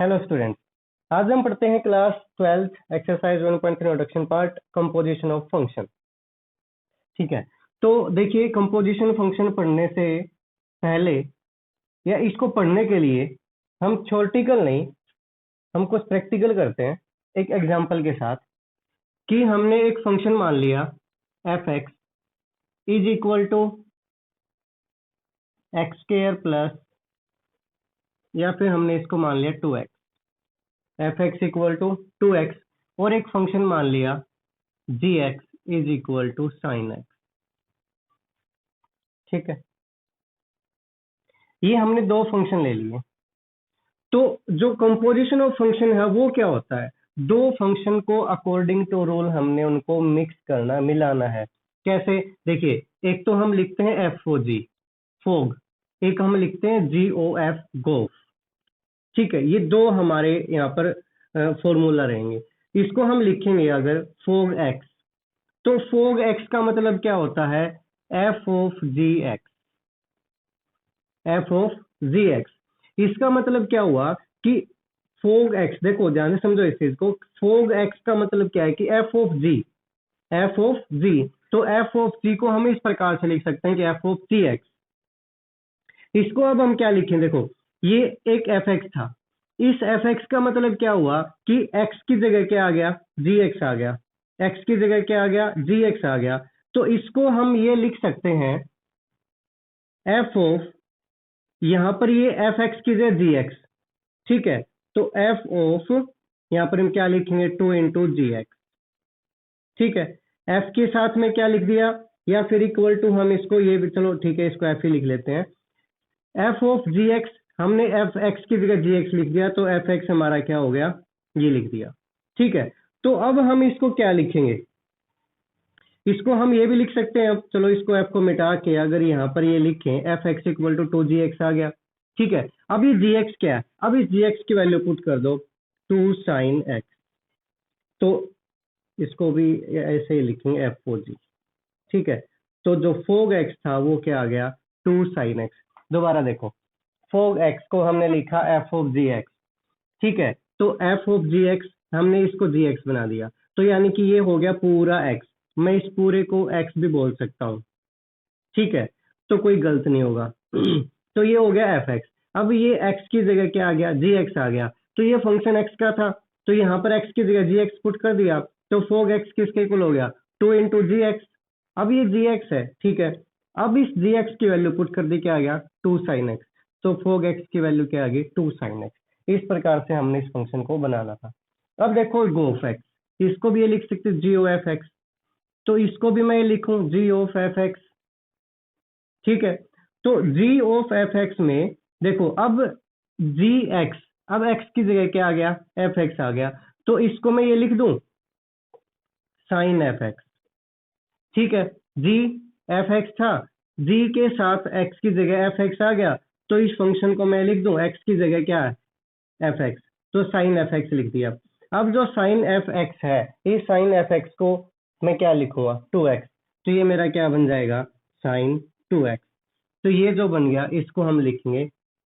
Hello students, आज हम पढ़ते हैं class 12th exercise 1.3 introduction part composition of function. ठीक है, तो देखिए कंपोजिशन फंक्शन पढ़ने से पहले या इसको पढ़ने के लिए हम थ्योरेटिकल नहीं, हम कुछ प्रैक्टिकल करते हैं एक एग्जांपल के साथ कि हमने एक फंक्शन मान लिया f x is equal to x square plus, या फिर हमने इसको मान लिया 2x, F x equal to 2x, और एक फंक्शन मान लिया g x is equal to sine x. ठीक है, ये हमने दो फंक्शन ले लिए। तो जो कंपोजिशन ऑफ फंक्शन है वो क्या होता है? दो फंक्शन को अकॉर्डिंग टू रूल हमने उनको मिक्स करना, मिलाना है। कैसे? देखिए, एक तो हम लिखते हैं एफ ओ जी फोग, एक हम लिखते हैं जी ओ एफ गोफ। ठीक है, ये दो हमारे यहाँ पर फॉर्मूला रहेंगे। इसको हम लिखेंगे अगर फोग एक्स, तो फोग एक्स का मतलब क्या होता है? F of g x, f of g x. इसका मतलब क्या हुआ कि फोग एक्स, देखो ध्यान से समझो इस चीज को, फोग एक्स का मतलब क्या है कि f of g, f of g. तो एफ ऑफ जी को हम इस प्रकार से लिख सकते हैं कि एफ ऑफ जी एक्स। इसको अब हम क्या लिखें? देखो, ये एक एफ एक्स था, इस एफ एक्स का मतलब क्या हुआ कि एक्स की जगह क्या आ गया? जी एक्स आ गया। एक्स की जगह क्या आ गया? जी एक्स आ गया। तो इसको हम ये लिख सकते हैं एफ ऑफ, यहां पर ये एफ एक्स की जगह जी एक्स। ठीक है, तो एफ ऑफ यहां पर हम क्या लिखेंगे? 2 इंटू जी एक्स। ठीक है, एफ के साथ में क्या लिख दिया, या फिर इक्वल टू, हम इसको ये भी, चलो ठीक है, इसको एफ ही लिख लेते हैं। एफ ऑफ जी एक्स, हमने एफ एक्स की जगह जी एक्स लिख दिया, तो एफ एक्स हमारा क्या हो गया? ये लिख दिया। ठीक है, तो अब हम इसको क्या लिखेंगे? इसको हम ये भी लिख सकते हैं। अब चलो इसको एफ को मिटा के अगर यहाँ पर ये लिखें, f x equal to 2 g x आ गया। ठीक है, अब ये जी एक्स क्या है? अब इस जी एक्स की वैल्यू पुट कर दो 2 साइन एक्स, तो इसको भी ऐसे ही लिखेंगे एफ ओ जी। ठीक है, तो जो फोग एक्स था वो क्या आ गया? 2 साइन एक्स। दोबारा देखो, फोग एक्स को हमने लिखा एफ ऑफ जी एक्स। ठीक है, तो एफ ऑफ जी एक्स हमने इसको जी एक्स बना दिया, तो यानी कि ये हो गया पूरा एक्स। मैं इस पूरे को एक्स भी बोल सकता हूँ। ठीक है, तो कोई गलत नहीं होगा। तो ये हो गया एफ एक्स। अब ये एक्स की जगह क्या आ गया? जी एक्स आ गया। तो ये फंक्शन एक्स का था, तो यहाँ पर एक्स की जगह जी एक्स पुट कर दिया, तो फोग एक्स किसके इक्वल हो गया? 2 इंटू जी एक्स। अब ये जी एक्स है। ठीक है, अब इस जी एक्स की वैल्यू पुट कर दी, क्या आ गया? 2 साइन एक्स। तो फोग एक्स की वैल्यू क्या आ गई? 2 साइन एक्स। इस प्रकार से हमने इस फंक्शन को बनाना था। अब देखो गोफ एक्स, इसको भी ये लिख सकते जी ओ एफ एक्स, तो इसको भी मैं लिखूं जी ऑफ एफ एक्स। ठीक है, तो जी ऑफ एफ एक्स में देखो, अब जी एक्स, अब एक्स की जगह क्या आ गया? एफ एक्स आ गया, तो इसको मैं ये लिख दूं साइन एफ एक्स। ठीक है, जी एफ एक्स था, जी के साथ एक्स की जगह एफ एक्स आ गया, तो इस फंक्शन को मैं लिख दूं एक्स की जगह क्या है? एफ एक्स, तो साइन एफ एक्स लिख दिया। अब जो साइन एफ एक्स है, इस साइन एफ एक्स को मैं क्या लिखूंगा? 2x, तो ये मेरा क्या बन जाएगा? Sign 2x। तो ये जो बन गया, इसको हम लिखेंगे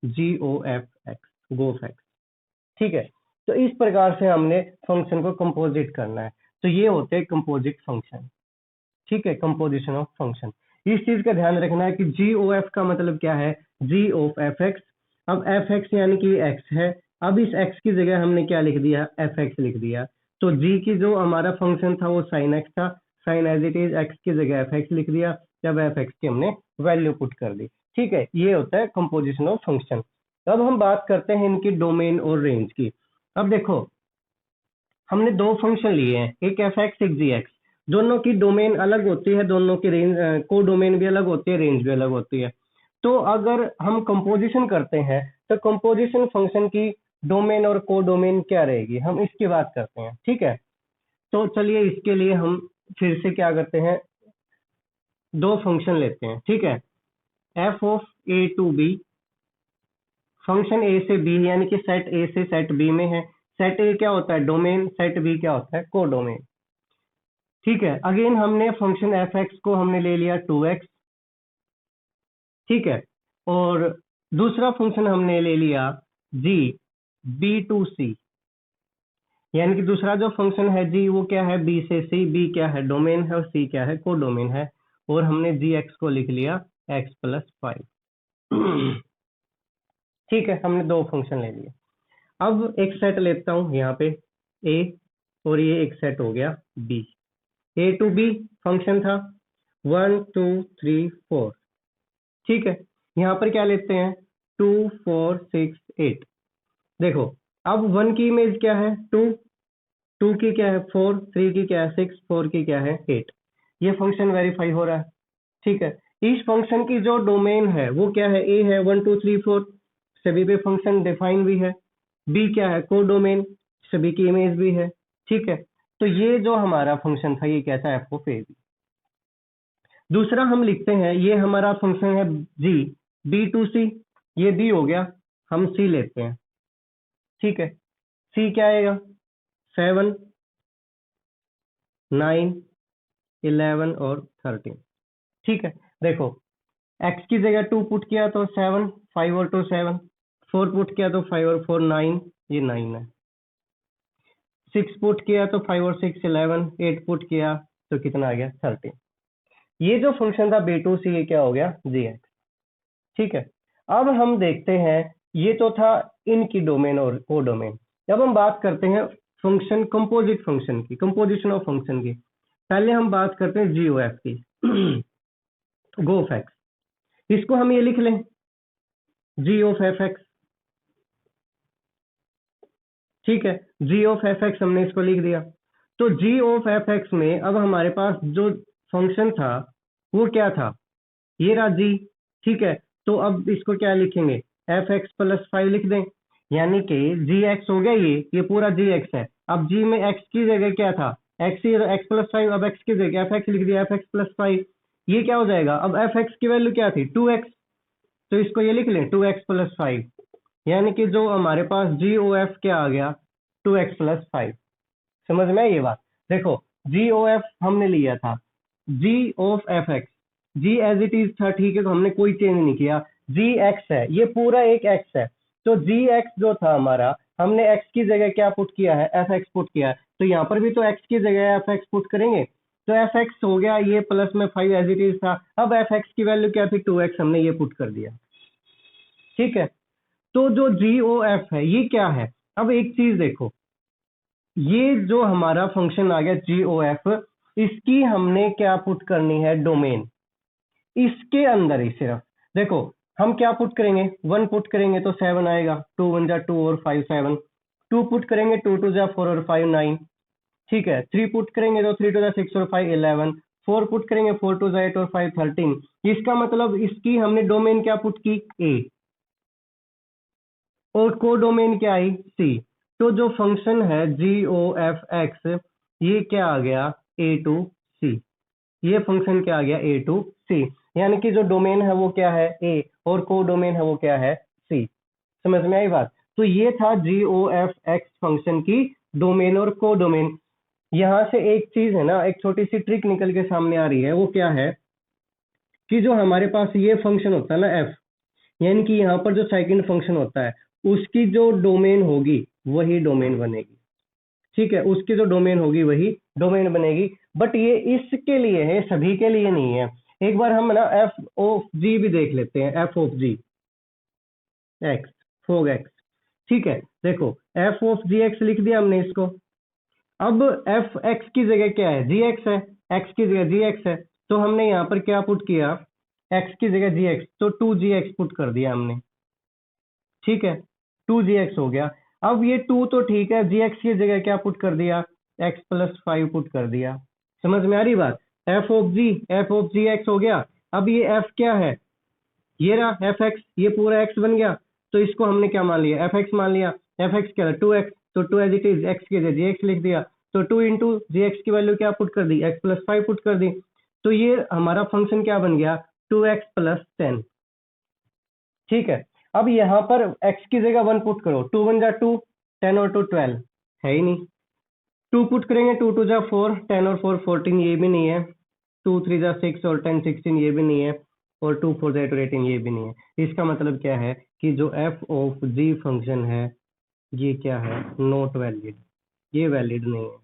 जी ओ एफ एक्स, गोफ एक्स। ठीक है, तो इस प्रकार से हमने फंक्शन को कंपोजिट करना है। तो ये होते हैं कंपोजिट फंक्शन। ठीक है, कंपोजिशन ऑफ फंक्शन। इस चीज का ध्यान रखना है कि जी ओ एफ का मतलब क्या है? जी ऑफ एफ एक्स। अब एफ एक्स यानी कि एक्स है, अब इस एक्स की जगह हमने क्या लिख दिया? एफ एक्स लिख दिया। तो जी की जो हमारा फंक्शन था वो साइन एक्स था, sine as it is x की जगह एफ एक्स लिख दिया, जब एफ एक्स की हमने वैल्यू पुट कर दी। ठीक है, ये होता है कंपोजिशन ऑफ फंक्शन। अब हम बात करते हैं इनकी डोमेन और रेंज की। अब देखो, हमने दो फंक्शन लिए हैं, एक एफ एक्स एक जी एक्स। दोनों की डोमेन अलग होती है, दोनों की रेंज, को डोमेन भी अलग होती है, रेंज भी अलग होती है। तो अगर हम कंपोजिशन करते हैं, तो कंपोजिशन फंक्शन की डोमेन और को डोमेन क्या रहेगी, हम इसकी बात करते हैं। ठीक है, तो चलिए इसके लिए हम फिर से क्या करते हैं, दो फंक्शन लेते हैं। ठीक है, f of a to B, function a से बी, यानी कि सेट ए से सेट बी में है। सेट ए क्या होता है? डोमेन। सेट बी क्या होता है? को डोमेन। ठीक है, अगेन हमने फंक्शन एफ एक्स को हमने ले लिया 2x। ठीक है, और दूसरा फंक्शन हमने ले लिया जी बी टू सी, यानी कि दूसरा जो फंक्शन है जी वो क्या है बी से सी, बी क्या है डोमेन है और सी क्या है को डोमेन है, और हमने जी एक्स को लिख लिया एक्स प्लस 5। ठीक है, हमने दो फंक्शन ले लिए। अब एक सेट लेता हूं यहाँ पे ए, और ये एक सेट हो गया B. A to B function था 1 2 3 4। ठीक है, यहाँ पर क्या लेते हैं 2 4 6 8। देखो अब 1 की इमेज क्या है 2, 2 की क्या है 4, 3 की क्या है 6, 4 की क्या है 8। ये फंक्शन वेरीफाई हो रहा है। ठीक है, इस फंक्शन की जो डोमेन है वो क्या है ए है 1 2 3 4, सभी पे फंक्शन डिफाइन भी है। बी क्या है को डोमेन, सभी की इमेज भी है। ठीक है, तो ये जो हमारा फंक्शन था ये क्या था एफ ऑफ ए बी। दूसरा हम लिखते हैं ये हमारा फंक्शन है जी बी टू सी, ये बी हो गया, हम सी लेते हैं। ठीक है, सी क्या आएगा 7 9 11 और 13। ठीक है, देखो x की जगह 2 पुट किया तो 7, 5 और 2 7, 4 पुट किया तो 5 और 4 9, ये 9 है। 6 पुट किया तो 5 और 6 11, 8 पुट किया तो कितना आ गया 13। ये जो फंक्शन था बी टू सी ये क्या हो गया जी एक्स। ठीक है, अब हम देखते हैं ये तो था इनकी डोमेन और को डोमेन। जब हम बात करते हैं फंक्शन कंपोजिट फंक्शन की, कंपोजिशन ऑफ फंक्शन की, पहले हम बात करते हैं जी ओ एफ की। गो ऑफ एक्स, इसको हम ये लिख लें जी ऑफ एफ एक्स। ठीक है, जी ऑफ एफ एक्स हमने इसको लिख दिया। तो जी ऑफ एफ एक्स में अब हमारे पास जो फंक्शन था वो क्या था, ये रहा जी। ठीक है, तो अब इसको क्या लिखेंगे एफ एक्स प्लस 5 लिख दें, यानी कि जी एक्स हो गया, ये पूरा जी एक्स है। अब जी में एक्स की जगह क्या था एक्स, ही एक्स प्लस 5, अब एक्स की जगह एफ एक्स लिख दिया एफ एक्स प्लस 5। ये क्या हो जाएगा, अब एफ एक्स की वैल्यू क्या थी 2x, तो इसको ये लिख लें 2x प्लस 5, यानी कि जो हमारे पास जी ओ एफ क्या आ गया 2x प्लस 5। समझ में आई ये बात। देखो जी ओ एफ हमने लिया था g of f x, g as it is था। ठीक है, तो हमने कोई चेंज नहीं किया, जी एक्स है, ये पूरा एक एक्स है। तो जी एक्स जो था हमारा, हमने एक्स की जगह क्या पुट किया है एफ एक्स पुट किया है, तो यहाँ पर भी तो एक्स की जगह एफ एक्स पुट करेंगे। तो एफ एक्स हो गया ये प्लस में 5 एज इट इज था। अब एफ एक्स की वैल्यू क्या थी 2x, हमने ये पुट कर दिया। ठीक है, तो जो जी ओ एफ है ये क्या है, अब एक चीज देखो, ये जो हमारा फंक्शन आ गया जी ओ एफ, इसकी हमने क्या पुट करनी है डोमेन, इसके अंदर ही सिर्फ देखो हम क्या पुट करेंगे 1 पुट करेंगे तो 7 आएगा, 2 1 जा 2 और 5 7, 2 पुट करेंगे 2 2 जा 4 और 5 9। ठीक है, 3 पुट करेंगे तो 3 2 जा 6 और 5 11, 4 पुट करेंगे 4 2 जा 8 और 5 13। इसका मतलब इसकी हमने डोमेन क्या पुट की ए, और को डोमेन क्या आई सी। तो जो फंक्शन है जी ओ एफ एक्स ये क्या आ गया ए टू सी, ये फंक्शन क्या आ गया ए टू सी, यानी कि जो डोमेन है वो क्या है ए और को डोमेन है वो क्या है सी। समझ में आई बात। तो ये था जी ओ एफ एक्स फंक्शन की डोमेन और को डोमेन। यहां से एक चीज है ना, एक छोटी सी ट्रिक निकल के सामने आ रही है, वो क्या है कि जो हमारे पास ये फंक्शन होता है ना एफ, यानी कि यहाँ पर जो सेकंड फंक्शन होता है उसकी जो डोमेन होगी वही डोमेन बनेगी। ठीक है, उसकी जो डोमेन होगी वही डोमेन बनेगी, बट ये इसके लिए है सभी के लिए नहीं है। एक बार हम ना एफ ऑफ जी भी देख लेते हैं, f of g x fog x. ठीक है, देखो एफ ऑफ जी एक्स लिख दिया हमने इसको। अब एफ एक्स की जगह क्या है जी एक्स है, एक्स की जगह जी एक्स है, तो हमने यहाँ पर क्या पुट किया एक्स की जगह जी एक्स, तो 2gx पुट कर दिया हमने। ठीक है, 2gx हो गया। अब ये 2 तो ठीक है, gx की जगह क्या पुट कर दिया x प्लस 5 पुट कर दिया। समझ में आ रही बात, एफ ऑफ जी एक्स हो गया। अब ये f क्या है, ये रहा एफ एक्स, ये पूरा x बन गया, तो इसको हमने क्या मान लिया एफ एक्स मान लिया। एफ एक्स क्या है 2x, तो 2 एज इट इज x की जगह gx लिख दिया, तो 2 इंटू जी एक्स की वैल्यू क्या पुट कर दी x प्लस 5 पुट कर दी, तो ये हमारा फंक्शन क्या बन गया 2x प्लस 10। ठीक है, अब यहाँ पर x की जगह 1 पुट करो, 2 1 जा 2, 10 और 2 12 है ही नहीं। 2 पुट करेंगे 2 2 जा 4, 10 और 4 14, ये भी नहीं है। 2 3 जा 6 और 10 16, ये भी नहीं है। और 2 4 जा 8 18, ये भी नहीं है। इसका मतलब क्या है कि जो f ऑफ g फंक्शन है ये क्या है, नॉट वैलिड, ये वैलिड नहीं है।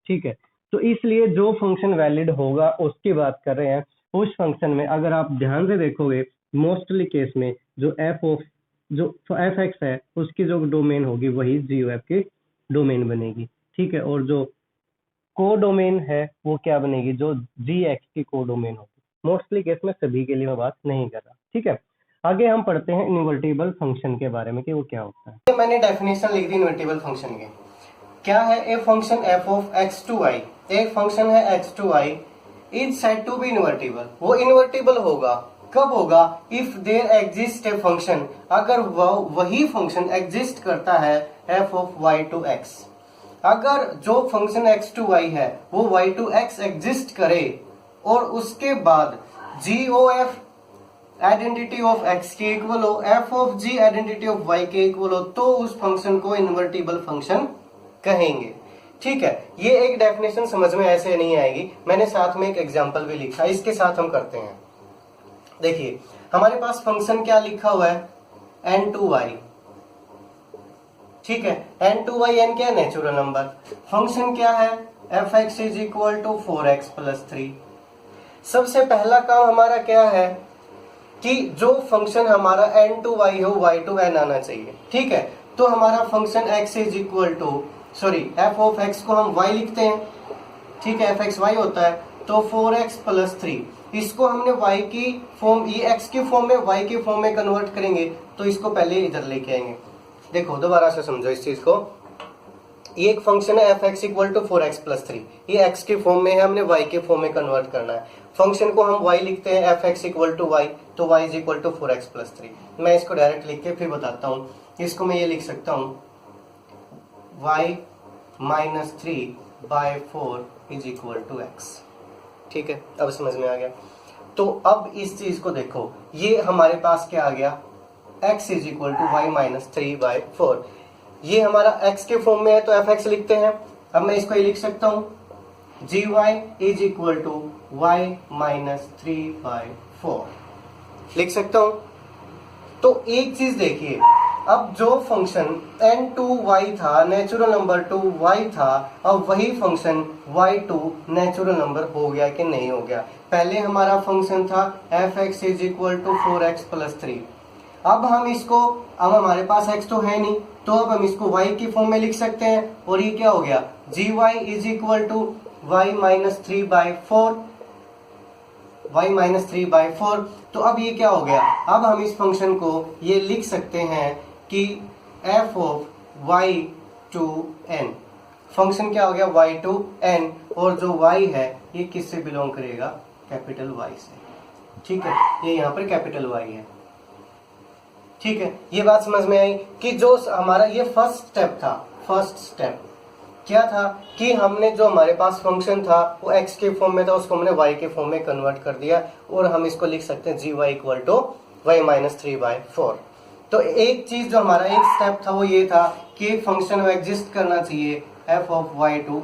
ठीक है, तो इसलिए जो फंक्शन वैलिड होगा उसकी बात कर रहे हैं। उस फंक्शन में अगर आप ध्यान से देखोगे मोस्टली केस में जो एफ एक्स है उसकी जो डोमेन होगी वही जी एफ की डोमेन बनेगी। ठीक है, और जो को डोमेन है वो क्या बनेगी, जो जी एक्स की को डोमेन होगी। मोस्टली केस में, सभी के लिए मैं बात नहीं कर रहा। ठीक है, आगे हम पढ़ते हैं इन्वर्टिबल फंक्शन के बारे में कि वो क्या होता है। मैंने डेफिनेशन लिख दी इन्वर्टिबल फंक्शन की। क्या है, a function f of x to y, एक फंक्शन है x to y, is said to be invertible. वो इन्वर्टिबल होगा कब होगा, if there exist a function, अगर वही फंक्शन एग्जिस्ट करता है f of y to x. अगर जो फंक्शन एक्स टू वाई है वो वाई टू एक्स एग्जिस्ट करे और उसके बाद g o f identity of x के इक्वल हो, f of g identity of y के इक्वल हो, तो उस फंक्शन को इन्वर्टिबल फंक्शन कहेंगे। ठीक है, ये एक डेफिनेशन समझ में ऐसे नहीं आएगी, मैंने साथ में एक एग्जांपल भी लिखा, इसके साथ हम करते हैं। देखिए हमारे पास फंक्शन क्या लिखा हुआ है, n2y। ठीक है, n2y, n क्या है, नेचुरल नंबर। फंक्शन क्या है, f(x) is equal to 4x plus 3। सबसे पहला काम हमारा क्या है कि जो फंक्शन हमारा n2y हो y टू n आना चाहिए। ठीक है, तो हमारा function x is equal to f of x को हम y लिखते हैं। ठीक है, fxy होता है, तो 4x प्लस 3, इसको हमने y की फॉर्म, ये x की फॉर्म में y की फॉर्म में कन्वर्ट करेंगे, तो इसको पहले इधर लेके आएंगे। देखो दोबारा से समझो इस चीज को, ये एक फंक्शन है f(x) equal to 4x plus 3, ये x की फॉर्म में है, हमने y के फॉर्म में कन्वर्ट करना है। फंक्शन को हम y लिखते हैं f(x) इक्वल टू y, तो y is equal to 4x plus 3। मैं इसको डायरेक्ट लिख के फिर बताता हूँ। इसको मैं ये लिख सकता हूँ y minus 3/4 is equal to x। ठीक है, अब समझ में आ गया। तो अब इस चीज को देखो, ये हमारे पास क्या आ गया, x is equal to y minus 3/4। ये हमारा x के फॉर्म में है तो fx लिखते हैं। अब मैं इसको ये लिख सकता हूं, gy is equal to y minus 3/4 लिख सकता हूं। तो एक चीज देखिए, अब जो फंक्शन n2y था, नेचुरल नंबर टू y था, अब वही फंक्शन y2 नेचुरल नंबर हो गया कि नहीं हो गया। पहले हमारा फंक्शन था f(x) is equal to 4x plus 3। अब हम इसको, अब हमारे पास x तो है नहीं, तो अब हम इसको y की फॉर्म में लिख सकते हैं, और ये क्या हो गया, gy is equal to y minus 3/4, y minus 3/4। तो अब ये क्या हो गया, अब हम इस फंक्शन को ये लिख सकते हैं कि f of y to n, function क्या हो गया, y टू n, और जो y है ये किससे बिलोंग करेगा, कैपिटल Y से। ठीक है, ये यहाँ पर कैपिटल Y है। ठीक है, ये बात समझ में आई कि जो हमारा ये फर्स्ट स्टेप था, फर्स्ट स्टेप क्या था कि हमने जो हमारे पास फंक्शन था वो x के फॉर्म में था, उसको हमने y के फॉर्म में कन्वर्ट कर दिया, और हम इसको लिख सकते हैं gy equal to y minus 3/4। तो एक चीज जो हमारा एक स्टेप था वो ये था कि फंक्शन में एग्जिस्ट करना चाहिए f of y to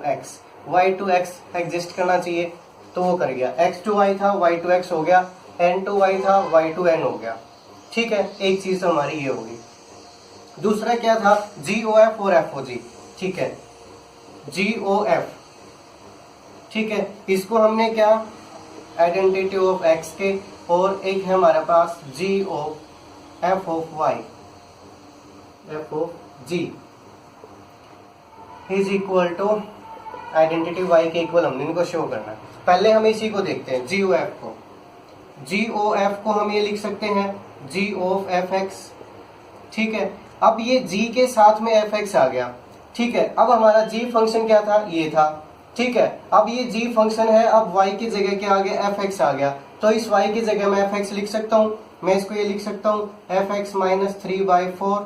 x exist करना चाहिए, तो वो कर गया। x टू y था, y टू x हो गया, n टू y था, y टू n हो गया। ठीक है, एक चीज तो हमारी ये होगी। दूसरा क्या था, GOF और FOG। ठीक है, GOF, ठीक है, इसको हमने क्या, आइडेंटिटी ऑफ x के, और एक है हमारे पास F of G is equal to identity y के इक्वल हमने इनको शो करना है। पहले हम इसी को देखते हैं, GOF को हम ये लिख सकते हैं G ऑफ fx। ठीक है, अब ये G के साथ में fx आ गया। ठीक है, अब हमारा G फंक्शन क्या था, ये था। ठीक है, अब ये G फंक्शन है, अब y की जगह क्या आ गया, fx आ गया, तो इस y की जगह मैं fx लिख सकता हूँ। मैं इसको ये लिख सकता हूँ fx माइनस 3/4।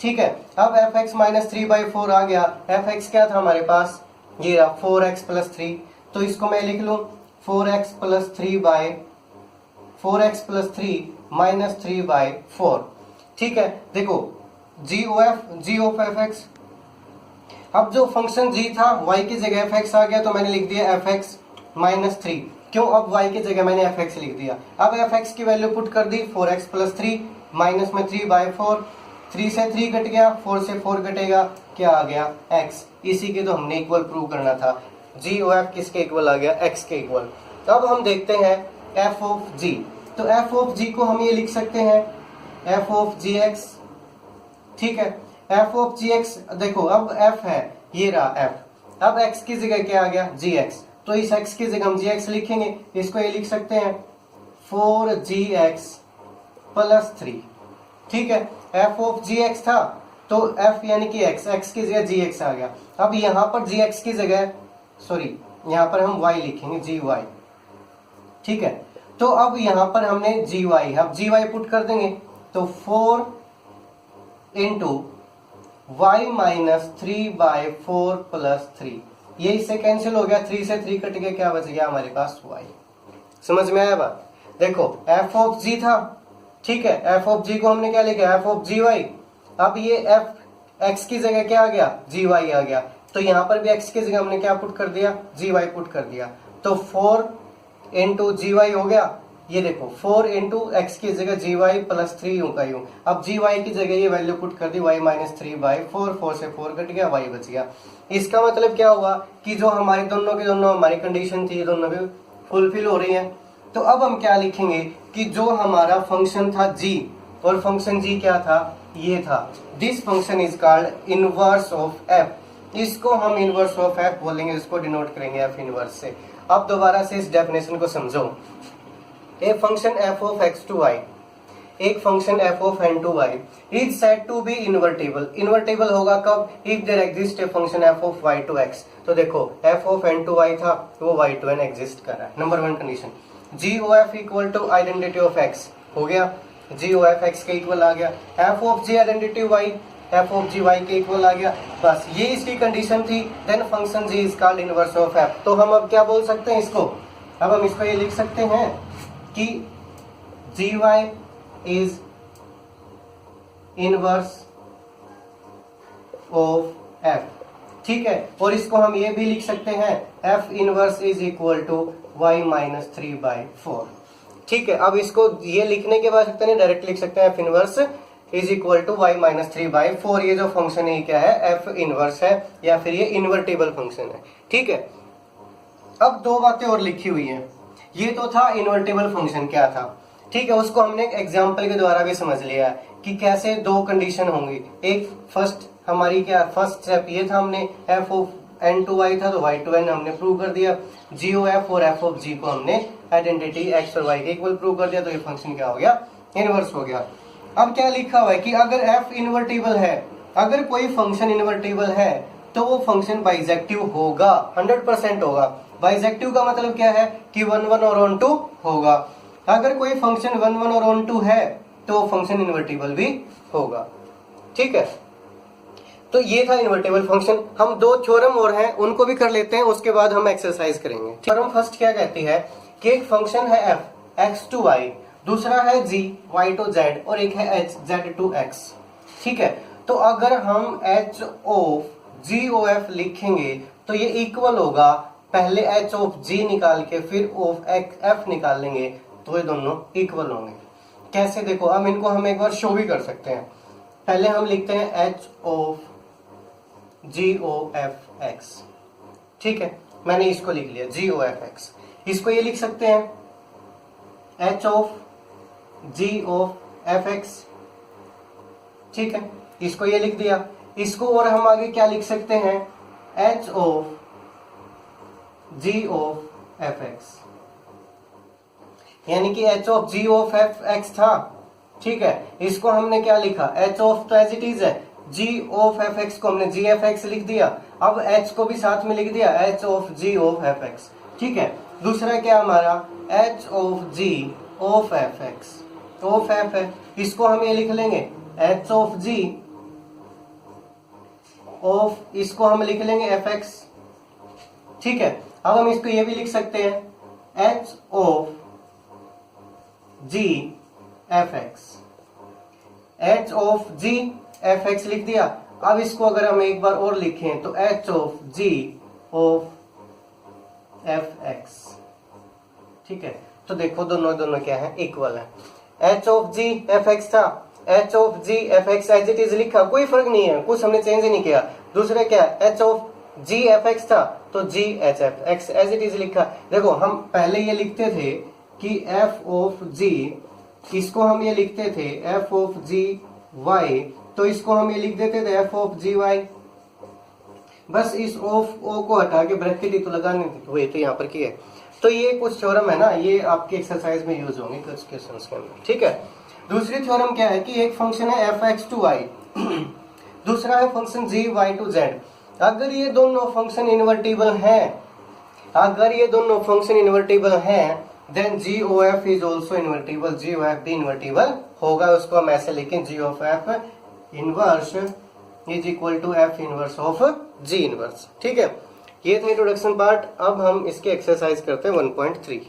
ठीक है, अब fx माइनस 3/4 आ गया, fx क्या था हमारे पास, ये रहा 4x प्लस 3, तो इसको मैं लिख लूँ 4x प्लस 3 माइनस 3/4। ठीक है, देखो G ऑफ fx, अब जो फंक्शन g था y की जगह fx आ गया, तो मैंने लिख दिया fx माइनस 3। क्यों, अब y की जगह मैंने fx लिख दिया। अब fx की वैल्यू पुट कर दी 4x प्लस 3 माइनस में 3/4। 3 से 3 कट गया, 4 से 4 कटेगा, क्या आ गया x। इसी के तो हमने इक्वल प्रूव करना था। g और f किसके इक्वल आ गया, x के इक्वल। अब हम देखते हैं f ऑफ g। तो f ऑफ g को हम ये लिख सकते हैं f ऑफ gx, ठीक है। f ऑफ gx देखो अब f है, ये रहा f, अब x की जगह क्या आ गया gx, तो इस x की जगह हम gx लिखेंगे। इसको ये लिख सकते हैं 4gx प्लस 3, ठीक है। f ऑफ gx था तो f यानी कि x की जगह gx आ गया। अब यहां पर gx की जगह सॉरी यहां पर हम y लिखेंगे gy, ठीक है। तो अब यहां पर हमने gy, अब gy पुट कर देंगे तो 4 इंटू y माइनस 3/4 प्लस 3, ये इससे कैंसिल हो गया, 3 से 3 कट गया, क्या बच गया हमारे पास y। समझ में आया बात। देखो f ऑफ g था, ठीक है, f ऑफ g को हमने क्या लिखा f ऑफ gy। अब ये f x की जगह क्या आ गया gy आ गया, तो यहां पर भी x की जगह हमने क्या पुट कर दिया gy पुट कर दिया, तो 4 इंटू gy हो गया। ये देखो 4 इंटू एक्स की जगह gy प्लस 3 यूं का यूं, अब gy की जगह ये वैल्यू पुट कर दी y माइनस 3/4, 4 से 4 कट गया, y बच गया। इसका मतलब क्या हुआ कि जो हमारी दोनों की दोनों हमारी कंडीशन थी दोनों भी फुलफिल हो रही है। तो अब हम क्या लिखेंगे कि जो हमारा फंक्शन था g, और फंक्शन g क्या था, ये था, this function is called inverse of f। इसको हम इनवर्स ऑफ f बोलेंगे, इसको डिनोट करेंगे f इनवर्स से। अब दोबारा से इस डेफिनेशन को समझो। एक function f of x to y, एक function f of n to y is said to be invertible. Invertible होगा कब, if there exist a function f of y to x। तो देखो f of n to y था, वो y to n exist कर रहा है। Number 1 condition. g o f equal to identity of x हो गया, g ओ f x के इक्वल आ गया। f of g identity y, f of g y के इक्वल आ गया। बस ये इसकी कंडीशन थी। Then function g is called inverse of f। तो हम अब क्या बोल सकते हैं इसको, अब हम इसको ये लिख सकते हैं कि gy is inverse of f, ठीक है। और इसको हम ये भी लिख सकते हैं f inverse is equal to y minus 3/4, ठीक है। अब इसको ये लिखने के बाद सकते नहीं, डायरेक्ट लिख सकते हैं f inverse is equal to y minus 3/4। ये जो फंक्शन है क्या है, f इनवर्स है, या फिर ये इन्वर्टेबल फंक्शन है, ठीक है। अब दो बातें और लिखी हुई है। ये तो था इन्वर्टेबल फंक्शन क्या था, ठीक है, उसको हमने एक एग्जांपल के द्वारा भी समझ लिया है कि कैसे दो कंडीशन होंगी। एक फर्स्ट हमारी क्या, फर्स्ट स्टेप ये था, हमने f of n to y था तो y टू n हमने प्रूव कर दिया। g ओ f और f ऑफ g को हमने आइडेंटिटी x और y के इक्वल प्रूव कर दिया, तो ये फंक्शन क्या हो गया, इनवर्स हो गया। अब क्या लिखा हुआ है कि अगर f इन्वर्टेबल है, अगर कोई फंक्शन इन्वर्टेबल है तो वो फंक्शन बाइजेक्टिव होगा, 100% होगा। बाइजेक्टिव का मतलब क्या है कि 1 1 और 1 2 होगा। अगर कोई फंक्शन 1 1 और 1 2 है तो वो फंक्शन इन्वर्टेबल भी होगा, ठीक है। तो ये था इन्वर्टेबल फंक्शन। हम दो थ्योरम और हैं उनको भी कर लेते हैं, उसके बाद हम एक्सरसाइज करेंगे। थ्योरम फर्स्ट क्या कहती है कि एक फंक्शन है f x टू y, दूसरा है g y टू z, और एक है h z टू x, ठीक है। तो अगर हम h of g o f लिखेंगे तो ये इक्वल होगा, पहले h ऑफ g निकाल के फिर ऑफ f निकाल लेंगे तो ये दोनों इक्वल होंगे। कैसे, देखो हम इनको हम एक बार शो भी कर सकते हैं। पहले हम लिखते हैं h of g o f x, ठीक है, मैंने इसको लिख लिया g o f x। इसको ये लिख सकते हैं h of g of f x, ठीक है, इसको ये लिख दिया। इसको और हम आगे क्या लिख सकते हैं, h of g of f x, यानी कि h of g of f x था, ठीक है। इसको हमने क्या लिखा, h ऑफ तो एज इट इज है, g ऑफ f x को हमने g f x लिख दिया। अब h को भी साथ में लिख दिया, h of g of f x, ठीक है। दूसरा क्या हमारा, h of g of f x, of f है, इसको हम ये लिख लेंगे h ऑफ g ऑफ, इसको हम लिख लेंगे f x, ठीक है। अब हम इसको ये भी लिख सकते हैं h of g f x, h of g f x लिख दिया। अब इसको अगर हम एक बार और लिखें तो h of g of f x, ठीक है। तो देखो दोनों दोनों क्या है, इक्वल है। h of g f x था, h of g f x as it is लिखा, कोई फर्क नहीं है, कुछ हमने चेंज ही नहीं किया। दूसरा क्या है, h of g f x था तो g h f x as it is लिखा। देखो हम पहले ये लिखते थे कि एफ ऑफ जी, इसको हम ये लिखते थे एफ ऑफ जी वाई, तो इसको हम ये लिख देते थे एफ ऑफ जी वाई। बस इस ऑफ ओ को हटा के ब्रैकेट ही तो लगाने थी, तो ये तो यहाँ पर की है। तो ये कुछ थ्योरम है ना, ये आपके एक्सरसाइज में यूज होंगे कुछ क्वेश्चंस के अंदर, ठीक है। दूसरी थ्योरम क्या है कि एक फंक्शन है एफ एक्स टू वाई, दूसरा है function g y to z. अगर ये दोनों फंक्शन इन्वर्टिबल हैं, अगर ये दोनों फंक्शन इन्वर्टिबल हैं, then g o f is also invertible, g o f भी इन्वर्टिबल होगा। उसको हम ऐसे लिखें, g of f inverse is equal to f inverse of g inverse, ठीक है। ये था इंट्रोडक्शन पार्ट। अब हम इसके एक्सरसाइज करते हैं 1.3।